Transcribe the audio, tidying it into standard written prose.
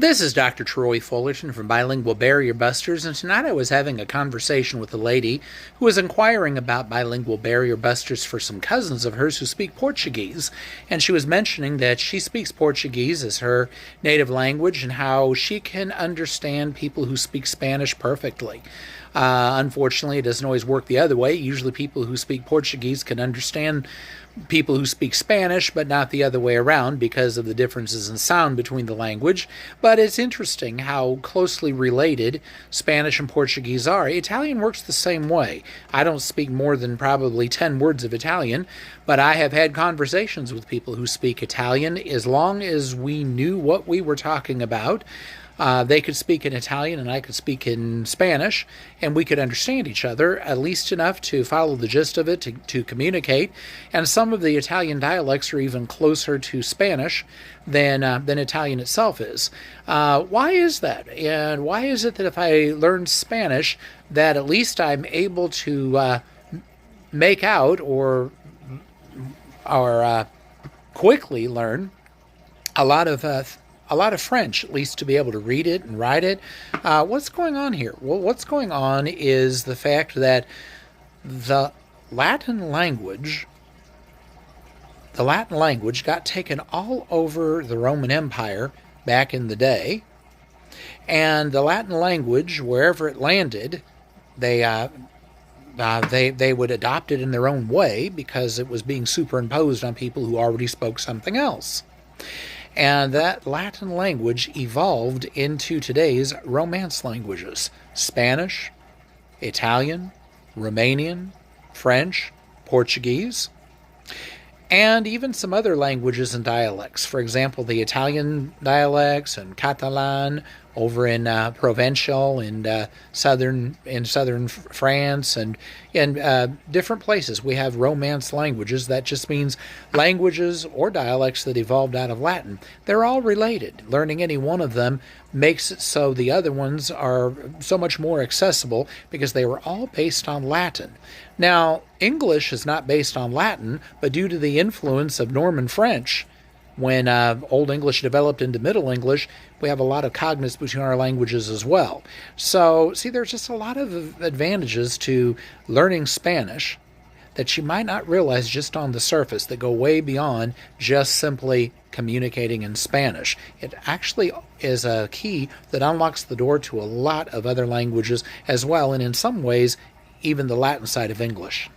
This is Dr. Troy Fullerton from Bilingual Barrier Busters, and tonight I was having a conversation with a lady who was inquiring about Bilingual Barrier Busters for some cousins of hers who speak Portuguese, and she was mentioning that she speaks Portuguese as her native language and how she can understand people who speak Spanish perfectly. Unfortunately, it doesn't always work the other way. Usually people who speak Portuguese can understand people who speak Spanish, but not the other way around because of the differences in sound between the language. But it's interesting how closely related Spanish and Portuguese are. Italian works the same way. I don't speak more than probably 10 words of Italian, but I have had conversations with people who speak Italian as long as we knew what we were talking about. They could speak in Italian and I could speak in Spanish, and we could understand each other at least enough to follow the gist of it, to communicate. And some of the Italian dialects are even closer to Spanish than Italian itself is. Why is that? And why is it that if I learn Spanish, that at least I'm able to make out or quickly learn a lot of French, at least to be able to read it and write it. What's going on here? Well, what's going on is the fact that the Latin language got taken all over the Roman Empire back in the day, and the Latin language, wherever it landed, they would adopt it in their own way because it was being superimposed on people who already spoke something else. And that Latin language evolved into today's Romance languages: Spanish, Italian, Romanian, French, Portuguese, and even some other languages and dialects. For example, the Italian dialects and Catalan over in Provençal and southern France and in different places. We have Romance languages. That just means languages or dialects that evolved out of Latin. They're all related. Learning any one of them makes it so the other ones are so much more accessible because they were all based on Latin. Now, English is not based on Latin, but due to the influence of Norman French, when Old English developed into Middle English, we have a lot of cognates between our languages as well. So, see, there's just a lot of advantages to learning Spanish that you might not realize just on the surface, that go way beyond just simply communicating in Spanish. It actually is a key that unlocks the door to a lot of other languages as well, and in some ways, even the Latin side of English.